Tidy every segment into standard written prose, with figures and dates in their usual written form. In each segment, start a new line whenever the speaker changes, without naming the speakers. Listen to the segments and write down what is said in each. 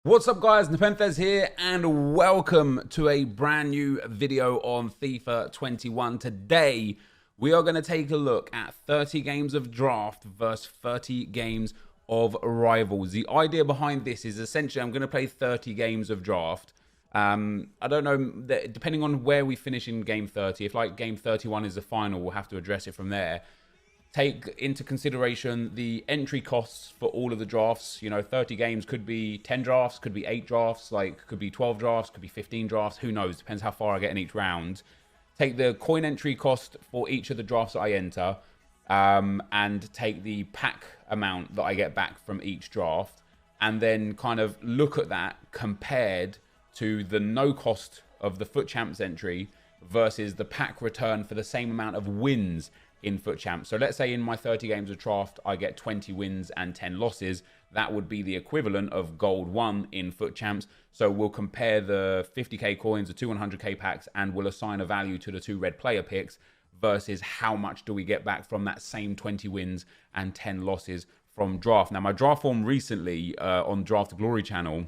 What's up guys, NepentheZ here and welcome to a brand new video on FIFA 21. Today we are going to take a look at 30 games of draft versus 30 games of rivals. The idea behind this is essentially I'm going to play 30 games of draft. I don't know, depending on where we finish in game 30, if like game 31 is the final, we'll have to address it from there. Take into consideration the entry costs for all of the drafts. You know, 30 games could be 10 drafts, could be 8 drafts, like could be 12 drafts, could be 15 drafts. Who knows? Depends how far I get in each round. Take the coin entry cost for each of the drafts that I enter, and take the pack amount that I get back from each draft, and then kind of look at that compared to the no cost of the FUT Champs entry versus the pack return for the same amount of wins in FUT Champs. So let's say in my 30 games of draft, I get 20 wins and 10 losses. That would be the equivalent of gold 1 in FUT Champs. So we'll compare the 50k coins, the 200k packs, and we'll assign a value to the 2 red player picks versus how much do we get back from that same 20 wins and 10 losses from draft. Now, my draft form recently on Draft Glory channel,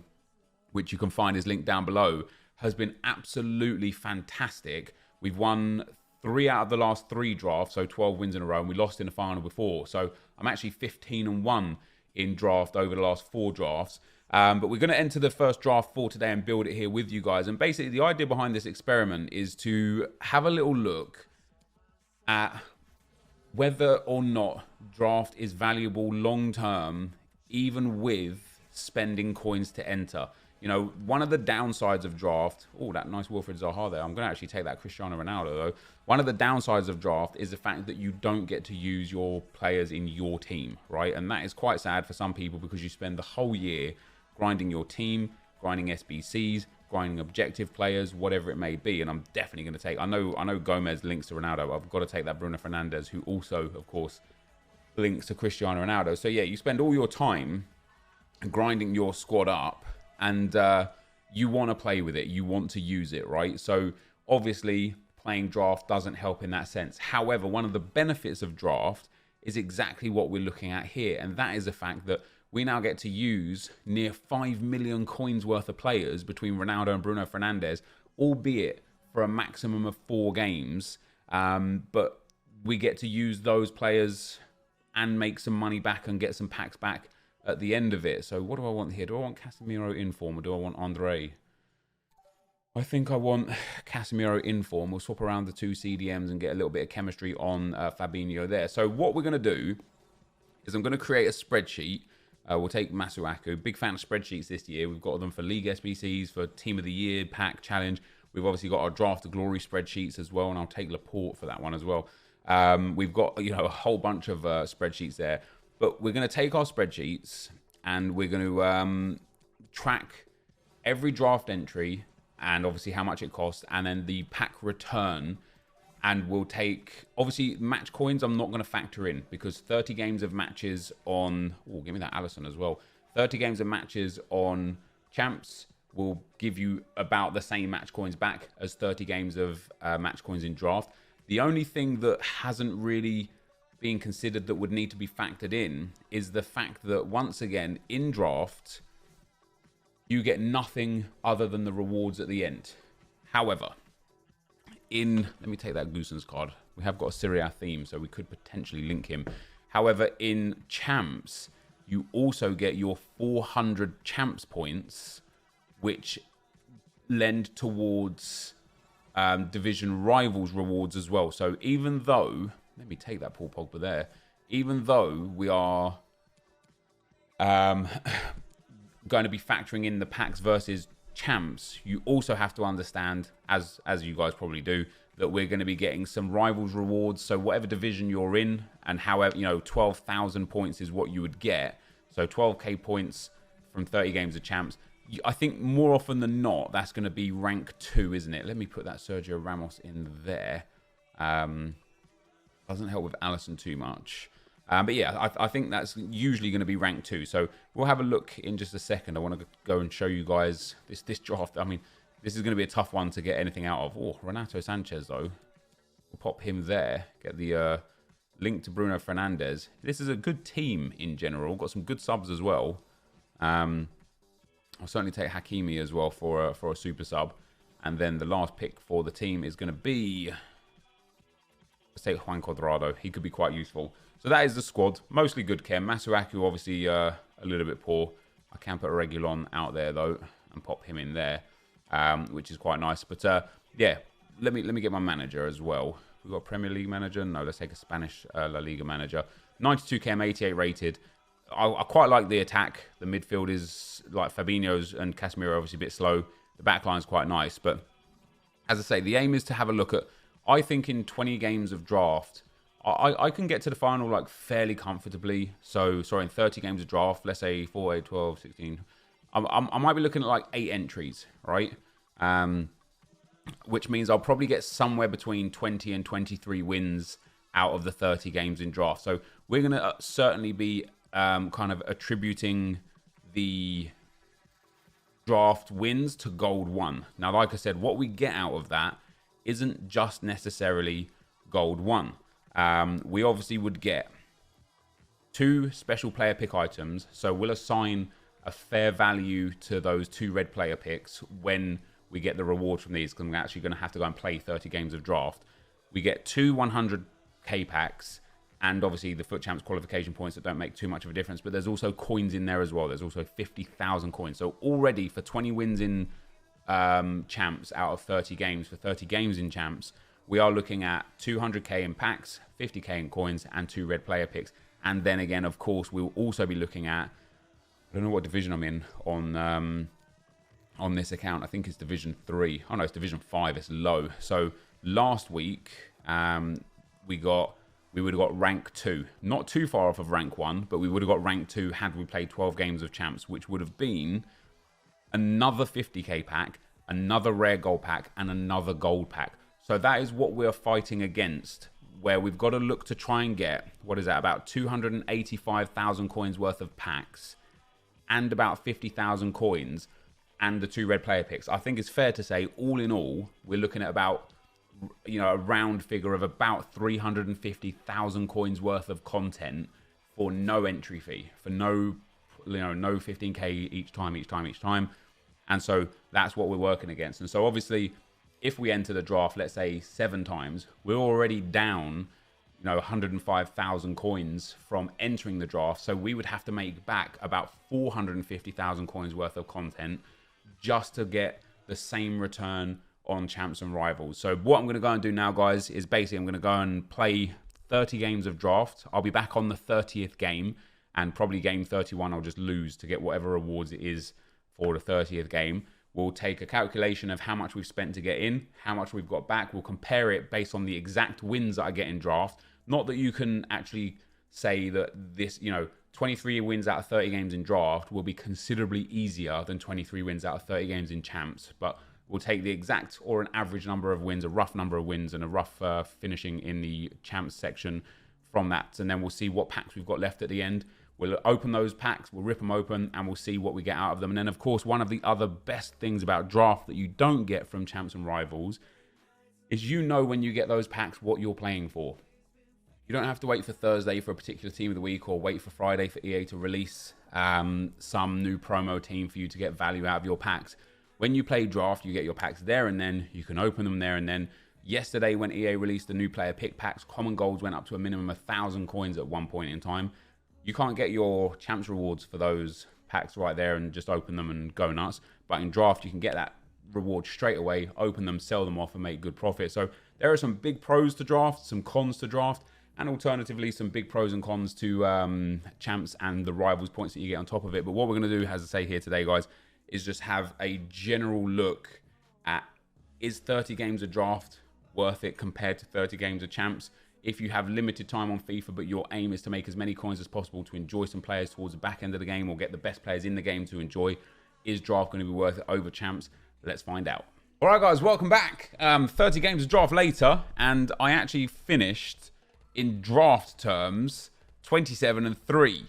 which you can find is linked down below, has been absolutely fantastic. We've won 3 out of the last 3 drafts, so 12 wins in a row, and we lost in the final before. So I'm actually 15-1 in draft over the last 4 drafts. But we're going to enter the first draft for today and build it here with you guys. And basically the idea behind this experiment is to have a little look at whether or not draft is valuable long-term, even with spending coins to enter. You know, one of the downsides of draft, oh, that nice Wilfred Zaha there. I'm going to actually take that Cristiano Ronaldo, though. One of the downsides of draft is the fact that you don't get to use your players in your team, right? And that is quite sad for some people because you spend the whole year grinding your team, grinding SBCs, grinding objective players, whatever it may be. And I'm definitely going to take, I know Gomez links to Ronaldo, but I've got to take that Bruno Fernandes, who also, of course, links to Cristiano Ronaldo. So yeah, you spend all your time grinding your squad up, and you want to play with it. You want to use it, right? So obviously playing draft doesn't help in that sense. However, one of the benefits of draft is exactly what we're looking at here. And that is the fact that we now get to use near 5 million coins worth of players between Ronaldo and Bruno Fernandes, albeit for a maximum of 4 games. But we get to use those players and make some money back and get some packs back at the end of it. So what do I want here? Do I want Casemiro in form or do I want Andre? I think I want Casemiro in form. We'll swap around the 2 CDMs and get a little bit of chemistry on Fabinho there. So what we're going to do is I'm going to create a spreadsheet. We'll take Masuaku. Big fan of spreadsheets this year. We've got them for League SBCs, for Team of the Year, Pack Challenge. We've obviously got our Draft of Glory spreadsheets as well, and I'll take Laporte for that one as well. We've got, you know, a whole bunch of spreadsheets there. But we're going to take our spreadsheets and we're going to track every draft entry and obviously how much it costs, and then the pack return. And we'll take, obviously, match coins I'm not going to factor in because 30 games of matches on, oh, give me that Allison as well. 30 games of matches on Champs will give you about the same match coins back as 30 games of match coins in draft. The only thing that hasn't really being considered that would need to be factored in is the fact that once again in draft you get nothing other than the rewards at the end. However, let me take that Goosen's card. We have got a Syria theme, so we could potentially link him. However, in Champs you also get your 400 Champs points, which lend towards division rivals rewards as well. So even though, let me take that Paul Pogba there. Even though we are going to be factoring in the packs versus champs, you also have to understand, as you guys probably do, that we're going to be getting some rivals rewards. So whatever division you're in, and however, you know, 12,000 points is what you would get. So 12k points from 30 games of champs. I think more often than not, that's going to be rank 2, isn't it? Let me put that Sergio Ramos in there. Doesn't help with Allison too much. But yeah, I think that's usually going to be rank 2. So we'll have a look in just a second. I want to go and show you guys this draft. I mean, this is going to be a tough one to get anything out of. Oh, Renato Sanchez, though. We'll pop him there. Get the link to Bruno Fernandes. This is a good team in general. Got some good subs as well. I'll certainly take Hakimi as well for a super sub. And then the last pick for the team is going to be, let's take Juan Cuadrado. He could be quite useful. So that is the squad. Mostly good chem. Masuaku obviously a little bit poor. I can put a Regulon out there though and pop him in there, which is quite nice. But yeah, let me get my manager as well. We've got a Premier League manager. No, let's take a Spanish La Liga manager. 92 chem, 88 rated. I quite like the attack. The midfield is like Fabinho's and Casemiro obviously a bit slow. The back line is quite nice. But as I say, the aim is to have a look at, I think in 20 games of draft, I can get to the final like fairly comfortably. So, sorry, in 30 games of draft, let's say 4, 8, 12, 16. I might be looking at like 8 entries, right? Which means I'll probably get somewhere between 20 and 23 wins out of the 30 games in draft. So we're going to certainly be kind of attributing the draft wins to gold 1. Now, like I said, what we get out of that isn't just necessarily gold 1. We obviously would get 2 special player pick items. So we'll assign a fair value to those 2 red player picks when we get the reward from these, because I'm actually going to have to go and play 30 games of draft. We get 2 100k packs, and obviously the FUT Champs qualification points that don't make too much of a difference, but there's also coins in there as well. There's also 50,000 coins. So already for 20 wins in Champs out of 30 games, for 30 games in Champs, we are looking at 200k in packs, 50k in coins, and 2 red player picks. And then again, of course, we'll also be looking at, I don't know what division I'm in on this account. I think it's Division 3. Oh no, it's Division 5. It's low. So last week, we would have got rank 2. Not too far off of rank 1, but we would have got rank 2 had we played 12 games of Champs, which would have been another 50k pack, another rare gold pack, and another gold pack. So that is what we're fighting against, where we've got to look to try and get, what is that, about 285,000 coins worth of packs and about 50,000 coins and the 2 red player picks. I think it's fair to say, all in all, we're looking at about, you know, a round figure of about 350,000 coins worth of content for no entry fee, for no 15k each time. And so that's what we're working against. And so obviously, if we enter the draft, let's say 7 times, we're already down, 105,000 coins from entering the draft. So we would have to make back about 450,000 coins worth of content just to get the same return on Champs and Rivals. So what I'm going to go and do now, guys, is basically I'm going to go and play 30 games of draft. I'll be back on the 30th game, and probably game 31 I'll just lose to get whatever rewards it is for the 30th game. We'll take a calculation of how much we've spent to get in, how much we've got back. We'll compare it based on the exact wins that I get in draft. Not that you can actually say that this, 23 wins out of 30 games in draft will be considerably easier than 23 wins out of 30 games in Champs. But we'll take the exact or an average number of wins, a rough number of wins, and a rough finishing in the Champs section from that. And then we'll see what packs we've got left at the end. We'll open those packs, we'll rip them open, and we'll see what we get out of them. And then, of course, one of the other best things about draft that you don't get from Champs and Rivals is when you get those packs what you're playing for. You don't have to wait for Thursday for a particular team of the week, or wait for Friday for EA to release some new promo team for you to get value out of your packs. When you play draft, you get your packs there and then. You can open them there and then. Yesterday, when EA released the new player pick packs, common golds went up to a minimum of 1,000 coins at one point in time. You can't get your Champs rewards for those packs right there and just open them and go nuts. But in draft, you can get that reward straight away, open them, sell them off, and make good profit. So there are some big pros to draft, some cons to draft, and alternatively, some big pros and cons to Champs and the Rivals points that you get on top of it. But what we're going to do, as I say here today, guys, is just have a general look at, is 30 games of draft worth it compared to 30 games of Champs? If you have limited time on FIFA, but your aim is to make as many coins as possible to enjoy some players towards the back end of the game, or get the best players in the game to enjoy, is draft going to be worth it over Champs? Let's find out. All right, guys, welcome back. 30 games of draft later, and I actually finished in draft terms 27-3.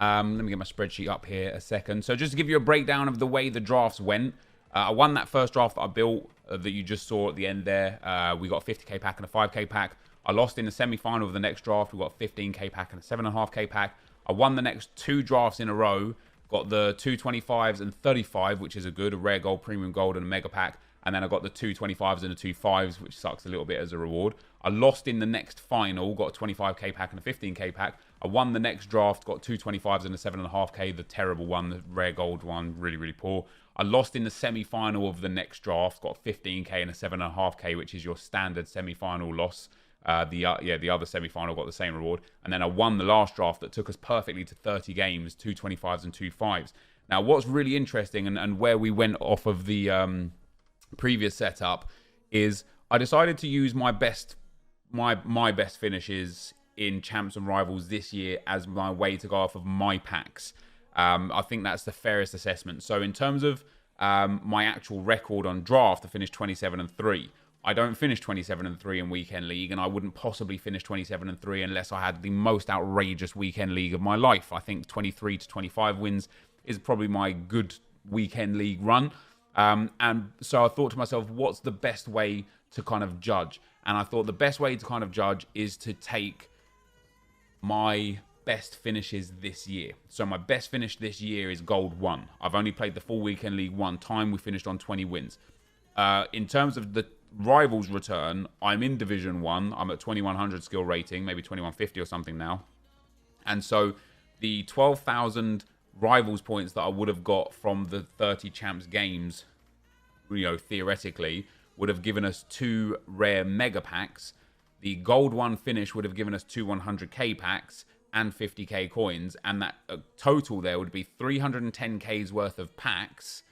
Let me get my spreadsheet up here a second. So just to give you a breakdown of the way the drafts went, I won that first draft that I built that you just saw at the end there. We got a 50k pack and a 5k pack. I lost in the semi-final of the next draft. We got a 15k pack and a 7.5k pack. I won the next 2 drafts in a row got the 225s and 35, which is a rare gold, premium gold, and a mega pack. And then I got the 225s and the 25s, which sucks a little bit as a reward. I lost in the next final, got a 25k pack and a 15k pack. I won the next draft, got 225s and a 7.5k, the terrible one, the rare gold one, really, really poor. I lost in the semi-final of the next draft, got 15k and a 7.5k, which is your standard semi-final loss. The other semi-final got the same reward. And then I won the last draft that took us perfectly to 30 games, 225s and 25s. Now, what's really interesting and where we went off of the previous setup is I decided to use my best finishes in Champs and Rivals this year as my way to go off of my packs. I think that's the fairest assessment. So in terms of my actual record on draft, I finished 27-3. I don't finish 27-3 in Weekend League, and I wouldn't possibly finish 27-3 unless I had the most outrageous Weekend League of my life. I think 23 to 25 wins is probably my good Weekend League run. And so I thought to myself, what's the best way to kind of judge? And I thought the best way to kind of judge is to take my best finishes this year. So my best finish this year is Gold 1. I've only played the full Weekend League one time. We finished on 20 wins. In terms of the Rivals return, I'm in Division 1. I'm at 2100 skill rating, maybe 2150 or something now. And so the 12,000 Rivals points that I would have got from the 30 Champs games, you know, theoretically, would have given us 2 rare mega packs. The Gold 1 finish would have given us 2 100k packs and 50k coins. And that total there would be 310k's worth of packs,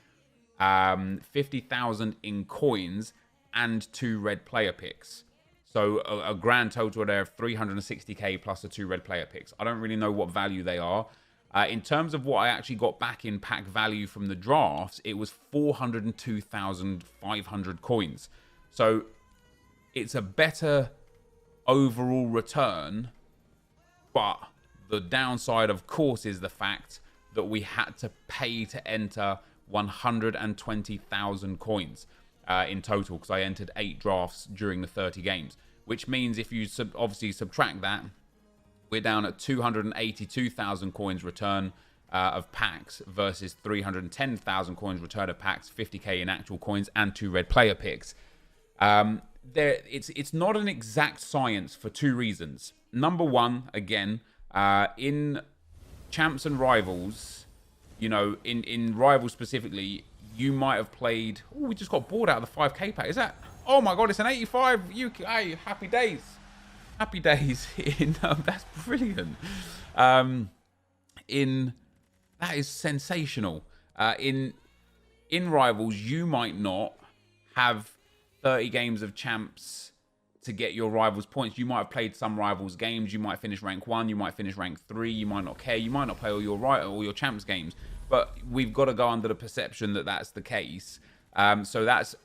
50,000 in coins, and 2 red player picks. So a grand total there of 360k plus the 2 red player picks. I don't really know what value they are. In terms of what I actually got back in pack value from the drafts, it was 402,500 coins. So it's a better overall return, but the downside, of course, is the fact that we had to pay to enter 120,000 coins in total, because I entered 8 drafts during the 30 games, which means if you obviously subtract that, we're down at 282,000 coins return of packs versus 310,000 coins return of packs, 50k in actual coins, and 2 red player picks. It's not an exact science for 2 reasons. Number one, again, in Champs and Rivals, you know, in Rivals specifically, you might have played... Oh, we just got bored out of the 5k pack. Is that... Oh my god, it's an 85 UK. Hey, happy days. Happy days. That's brilliant. That is sensational. In Rivals, you might not have 30 games of Champs to get your Rivals points. You might have played some Rivals games. You might finish rank 1. You might finish rank 3. You might not care. You might not play all your Champs games. But we've got to go under the perception that that's the case. So that's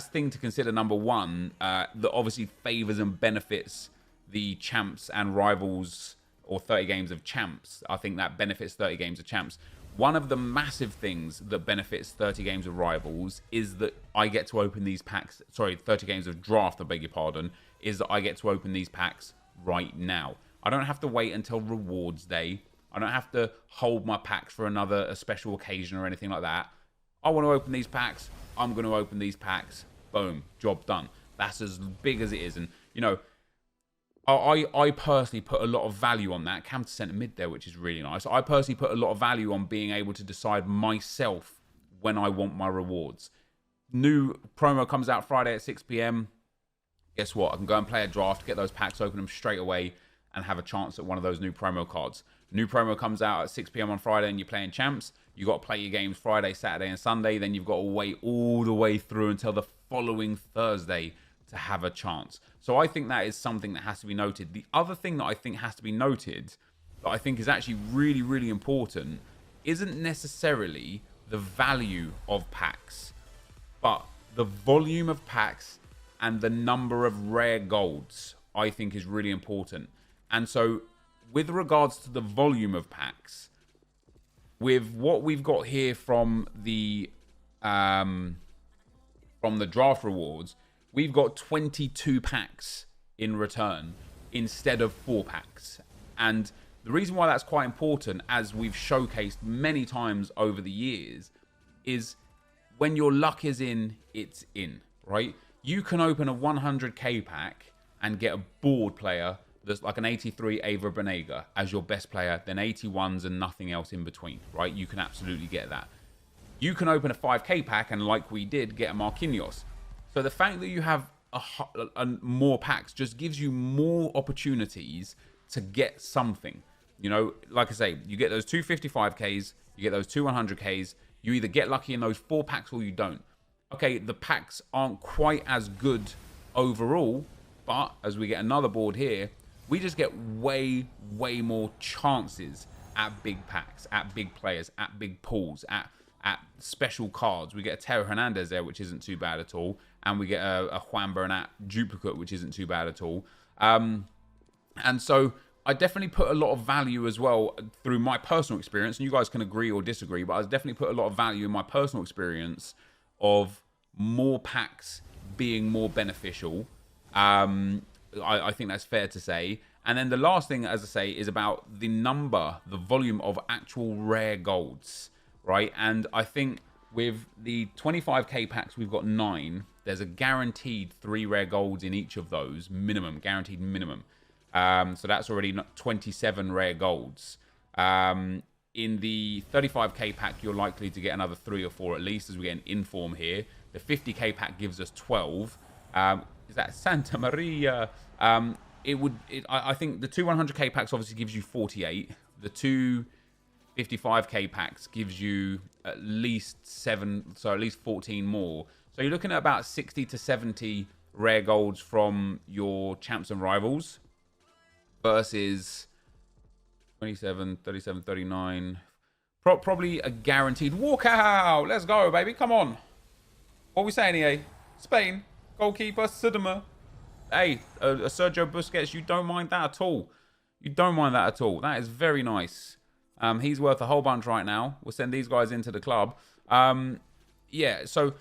thing to consider, number one, that obviously favours and benefits the Champs and Rivals, or 30 games of Champs. I think that benefits 30 games of Champs. One of the massive things that benefits 30 games of Rivals is that I get to open these packs. Sorry, 30 games of Draft, I beg your pardon, is that I get to open these packs right now. I don't have to wait until Rewards Day. I don't have to hold my packs for a special occasion or anything like that. I want to open these packs. I'm going to open these packs. Boom. Job done. That's as big as it is. And, you know, I personally put a lot of value on that. Cam to centre mid there, which is really nice. I personally put a lot of value on being able to decide myself when I want my rewards. New promo comes out Friday at 6 p.m. Guess what? I can go and play a draft, get those packs, open them straight away, and have a chance at one of those new promo cards. New promo comes out at 6 p.m. on Friday and you're playing Champs. You got to play your games Friday, Saturday, and Sunday. Then you've got to wait all the way through until the following Thursday to have a chance. So I think that is something that has to be noted. The other thing that I think has to be noted, that I think is actually really, really important, isn't necessarily the value of packs, but the volume of packs and the number of rare golds, I think, is really important. And so with regards to the volume of packs, with what we've got here from the draft rewards, we've got 22 packs in return instead of 4 packs. And The reason why that's quite important, as we've showcased many times over the years, is when your luck is in, it's in, right? You can open a 100k pack and get a board player that's like an 83 Ava Benega as your best player, then 81s and nothing else in between, right? You can absolutely get that. You can open a 5k pack and, like we did, get a Marquinhos. So the fact that you have more packs just gives you more opportunities to get something. You know, like I say, you get those 255Ks, you get those 200Ks, you either get lucky in those 4 packs or you don't. Okay, the packs aren't quite as good overall, but as we get another board here, we just get way more chances at big packs, at big players, at big pools, at special cards. We get a Teo Hernandez there, which isn't too bad at all. And we get a Juan Bernat duplicate, which isn't too bad at all. And so I definitely put a lot of value as well through my personal experience. And you guys can agree or disagree, but I definitely put a lot of value in my personal experience of more packs being more beneficial. I think that's fair to say. And then the last thing, as I say, is about the volume of actual rare golds, right? And I think with the 25k packs, we've got 9. There's a guaranteed 3 rare golds in each of those, guaranteed minimum. So that's already 27 rare golds. In the 35k pack, you're likely to get another 3 or 4 at least, as we get an inform here. The 50k pack gives us 12. Is that Santa Maria? I think the 100k packs obviously gives you 48. The 55k packs gives you at least 7, so at least 14 more. So you're looking at about 60 to 70 rare golds from your champs and rivals versus 27, 37, 39. Probably a guaranteed walkout. Let's go, baby. Come on. What are we saying here? Spain. Goalkeeper, Sidema. Hey, Sergio Busquets, you don't mind that at all. You don't mind that at all. That is very nice. He's worth a whole bunch right now. We'll send these guys into the club. Yeah, so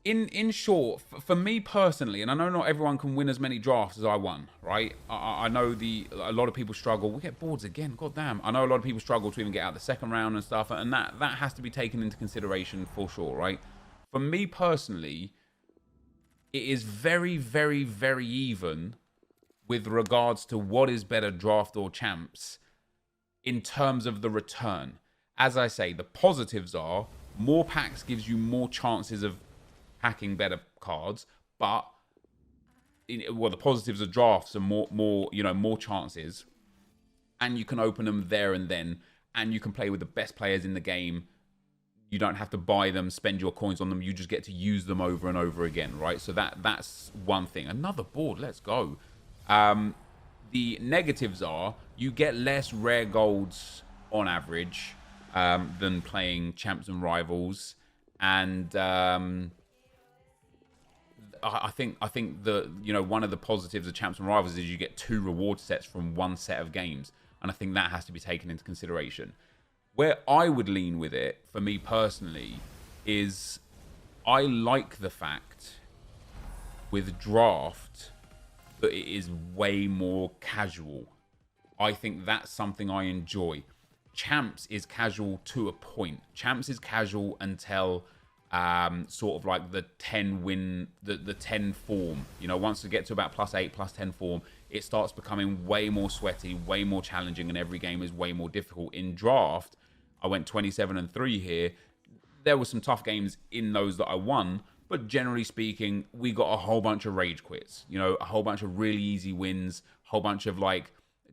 in short, for me personally, and I know not everyone can win as many drafts as I won, right? I know a lot of people struggle. We get boards again, goddamn. I know a lot of people struggle to even get out the second round and stuff, and that has to be taken into consideration for sure, right? For me personally, it is very even with regards to what is better, draft or champs, in terms of the return. As I say, the positives are more packs gives you more chances of packing better cards, but the positives of drafts are more chances, and you can open them there and then, and you can play with the best players in the game. You don't have to buy them, spend your coins on them. You just get to use them over and over again, right? So that's one thing. Another board, let's go. The negatives are you get less rare golds on average than playing champs and rivals, and I think the one of the positives of champs and rivals is you get 2 reward sets from 1 set of games, and I think that has to be taken into consideration. Where I would lean with it, for me personally, is I like the fact with draft that it is way more casual. I think that's something I enjoy. Champs is casual to a point. Champs is casual until sort of like the 10 win, the 10 form. Once we get to about +8, +10 form, it starts becoming way more sweaty, way more challenging, and every game is way more difficult. In draft, I went 27-3 here. There were some tough games in those that I won, but generally speaking, we got a whole bunch of rage quits. A whole bunch of really easy wins, a whole bunch of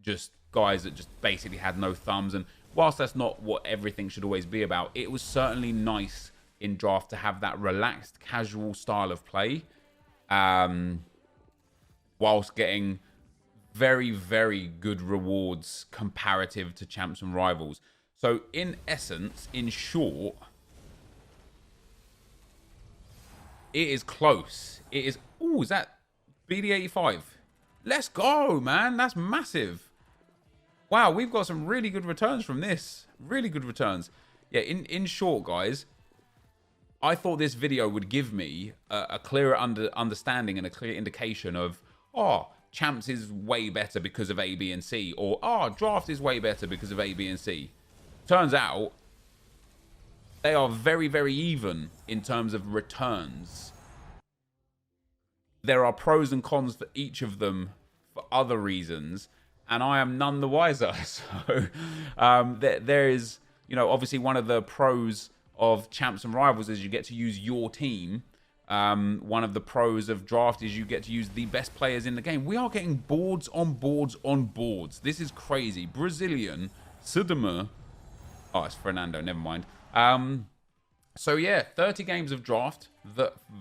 just guys that just basically had no thumbs. And whilst that's not what everything should always be about, it was certainly nice in draft to have that relaxed, casual style of play, whilst getting very good rewards comparative to champs and rivals. So in essence, in short, it is close. It is... Oh, is that BD85? Let's go, man. That's massive. Wow, we've got some really good returns from this. Really good returns. Yeah, in short, guys, I thought this video would give me a clearer understanding and a clear indication of, champs is way better because of A, B, and C, or draft is way better because of A, B, and C. Turns out they are very, very even in terms of returns. There are pros and cons for each of them for other reasons, and I am none the wiser. So there is, you know, obviously one of the pros of champs and rivals is you get to use your team. One of the pros of draft is you get to use the best players in the game. We are getting boards on boards on boards. This is crazy. Brazilian, Sidema. Oh, it's Fernando. Never mind. So yeah, 30 games of draft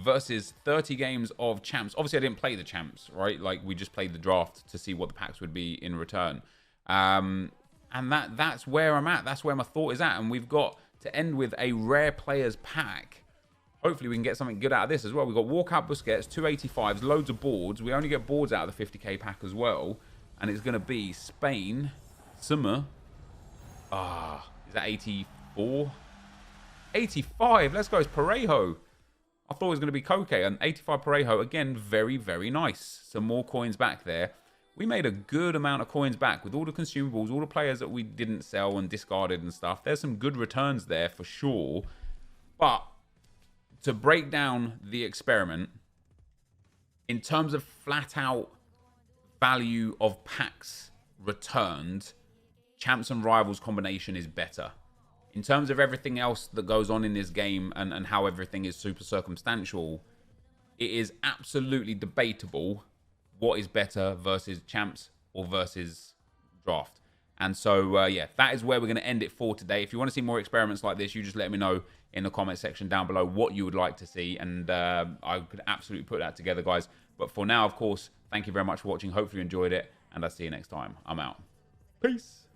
versus 30 games of champs. Obviously, I didn't play the champs, right? Like, we just played the draft to see what the packs would be in return. And that's where I'm at. That's where my thought is at. And we've got to end with a rare players pack. Hopefully, we can get something good out of this as well. We've got Walkout Busquets, 285s, loads of boards. We only get boards out of the 50k pack as well. And it's going to be Spain, Summer. Is that 84? 85. Let's go. It's Parejo. I thought it was going to be Koke. And 85 Parejo. Again, very, very nice. Some more coins back there. We made a good amount of coins back with all the consumables, all the players that we didn't sell and discarded and stuff. There's some good returns there for sure. But to break down the experiment, in terms of flat out value of packs returned, champs and rivals combination is better. In terms of everything else that goes on in this game and how everything is super circumstantial, it is absolutely debatable what is better versus champs or versus draft. And so, yeah, that is where we're going to end it for today. If you want to see more experiments like this, you just let me know in the comment section down below what you would like to see. And I could absolutely put that together, guys. But for now, of course, thank you very much for watching. Hopefully you enjoyed it. And I'll see you next time. I'm out. Peace.